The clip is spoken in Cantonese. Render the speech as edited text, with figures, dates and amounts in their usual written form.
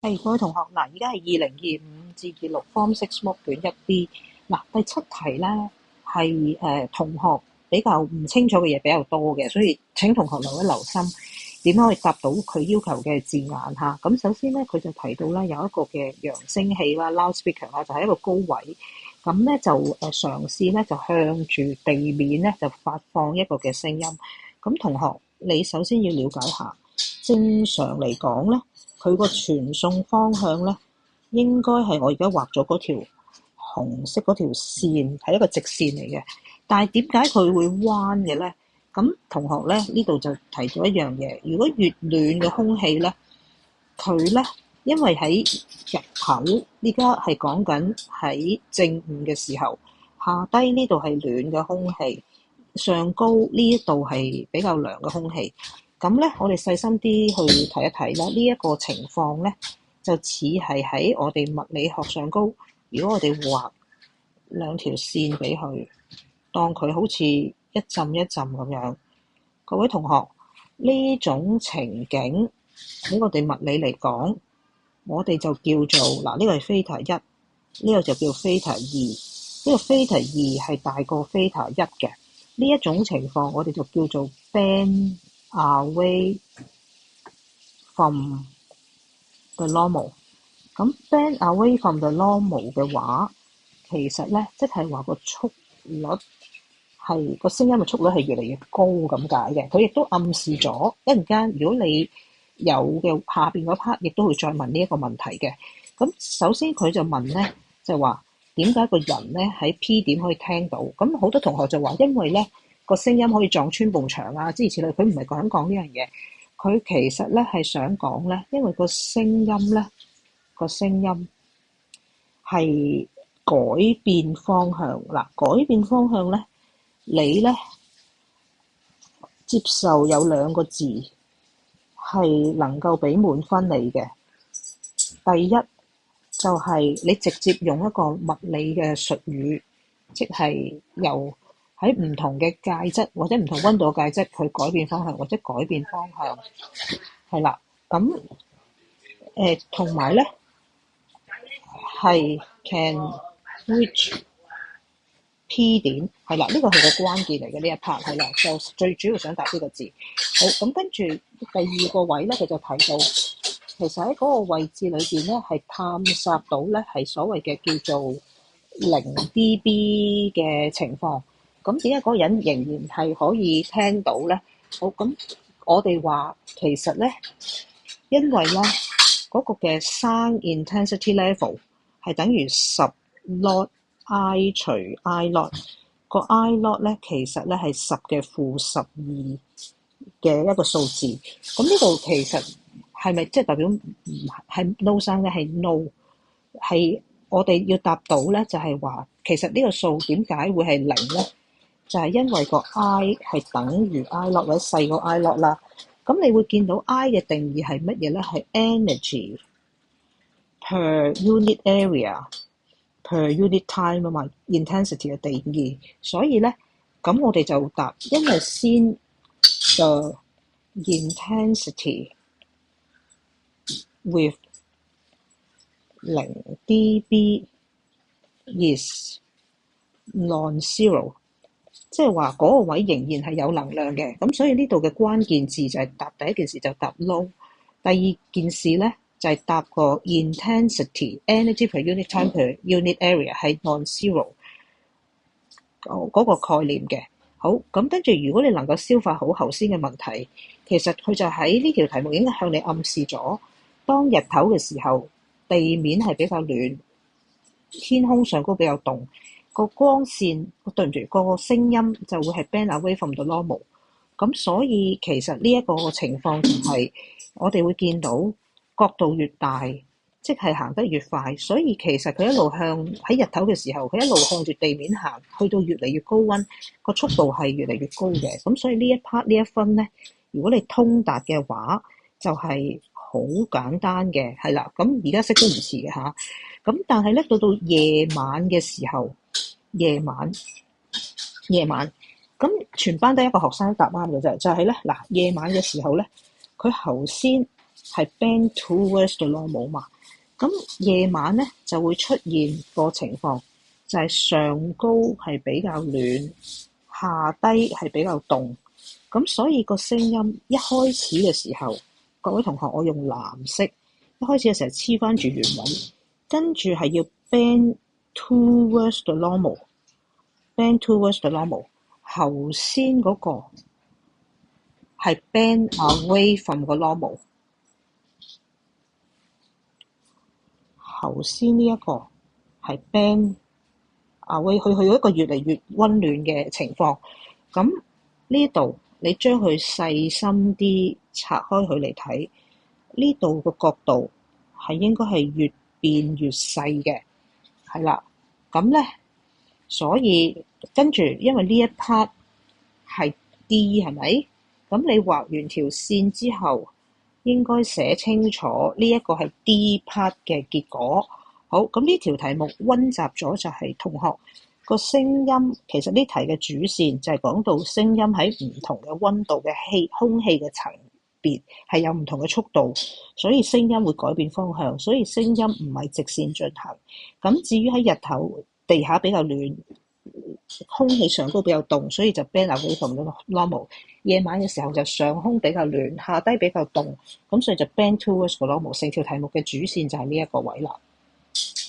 係各位同學，嗱，而家係2025至26 Form 6 Mock 卷1B。嗱，第7題咧係同學比較唔清楚嘅嘢比較多嘅，所以請同學留一留心，點樣可以答到佢要求嘅字眼嚇。咁首先咧，佢就提到咧有一個嘅揚聲器啦 （loudspeaker） 啦，就係一個高位，咁咧就嘗試咧就向住地面咧就發放一個嘅聲音。咁同學，你首先要了解下，正常嚟講咧，佢個傳送方向咧，應該係我而家畫咗嗰條紅色嗰條線，係一個直線嚟嘅。但係點解佢會彎嘅咧？咁同學咧呢度就提咗一樣嘢，如果越暖嘅空氣咧，佢咧因為喺日頭，依家係講緊喺正午嘅時候，下低呢度係暖嘅空氣，上高呢一度係比較涼嘅空氣。咁咧，我哋細心啲去睇一睇啦。呢一個情況咧，就似係喺我哋物理學上高。如果我哋畫兩條線俾佢，當佢好似一浸一浸咁樣。各位同學，呢種情景喺我哋物理嚟講，我哋就叫做嗱，呢個係 θ 1，呢個就叫 θ 2。呢個 θ 2係大過 θ 1嘅。呢一種情況，我哋就叫做 bend away from the normal。咁 bend away from the normal 嘅話，其實咧即係話個速率係個聲音嘅速率係越嚟越高咁解嘅。佢亦都暗示咗一陣間，如果你有嘅下邊嗰 part，亦都會再問呢一個問題嘅。咁首先佢就問咧，就話點解個人咧喺 P 點可以聽到？咁好多同學就話，因為咧個聲音可以撞穿埲牆啊，諸如此類。佢唔係想講呢樣嘢，佢其實咧係想講咧，因為個聲音咧係改變方向嗱，改變方向咧，你咧接受有兩個字係能夠俾滿分你嘅。第一就係你直接用一個物理嘅術語，即係由喺唔同嘅介質或者唔同溫度嘅介質，佢改變方向或者改變方向，係啦。咁同埋咧係 can reach P 點，係啦，呢個係個關鍵嚟嘅呢一 part，係啦，就最主要想答呢個字。好，咁跟住第二個位咧，佢就提到，其實喺嗰個位置裏邊咧，係探索到咧係所謂嘅叫做0 dB 嘅情況。咁點解嗰個人仍然係可以聽到咧？好，咁我哋話其實咧，因為咧嗰個嘅 sound intensity level 係等於10 log I 除 I log，個 I log 咧其實咧係10嘅負12嘅一個數字。咁呢度其實係咪即係代表唔係 no sound 咧？係 no， 係我哋要答到咧，就係話其實呢個數點解會係0咧？就係因為個 I 係等於 I log 或者細過 I log 啦。咁你會見到 I 嘅定義係乜嘢咧？係 energy per unit area per unit time 啊嘛，intensity 嘅定義。所以咧，咁我哋就答，因為先 the intensity with 0 dB is non-zero，即係話嗰個位仍然係有能量嘅。咁所以呢度嘅關鍵字就係答第一件事就答 no， 第二件事咧就係答個 intensity energy per unit time per unit area 係 non-zero 嗰個概念嘅。好，咁跟住如果你能夠消化好頭先嘅問題，其實佢就喺呢條題目已經向你暗示咗，當日頭嘅時候，地面係比較暖，天空上高比較凍，個光線，對唔住，個聲音就會係 bend away from the normal。咁所以其實呢一個情況就係我哋會見到角度越大，即係行得越快。所以其實佢一路向喺日頭嘅時候，佢一路向住地面行，去到越嚟越高溫，個速度係越嚟越高嘅。咁所以呢一 part 呢一分咧，如果你通達嘅話，就係好簡單嘅，係啦。咁而家識都唔遲嘅嚇。咁但係咧，到夜晚嘅時候，夜晚，咁全班得一個學生答啱嘅啫，就係咧嗱，夜晚嘅時候咧，佢頭先係 bend towards the normal 嘛。咁夜晚咧就會出現個情況，就係上高係比較暖，下低係比較凍。咁所以個聲音一開始嘅時候，各位同學，我用藍色，一開始嘅時候黐翻住原位，跟住係要 bend towards the normal，bend towards the normal。頭先嗰個係 bend away from 個 normal。頭先呢一個係 band 會去一個越嚟越溫暖嘅情況。咁呢度你將佢細心啲拆開佢嚟睇，呢度個角度係應該係越變越細嘅，係啦。咁咧，所以跟住因為呢一 part 係 D 係咪？咁你畫完條線之後，應該寫清楚呢一個係 D part 嘅結果。好，咁呢條題目溫習咗就係同學個聲音，其實呢題嘅主線就係講到聲音喺唔同嘅溫度嘅空氣嘅層別係有唔同嘅速度，所以聲音會改變方向，所以聲音唔係直線進行。咁至於喺日頭地下比較暖，空氣上高比較凍，所以就 bend away from the normal。夜晚嘅時候就上空比較暖，下低比較凍，咁所以就 bend towards the normal。成條題目嘅主線就係呢一個位啦。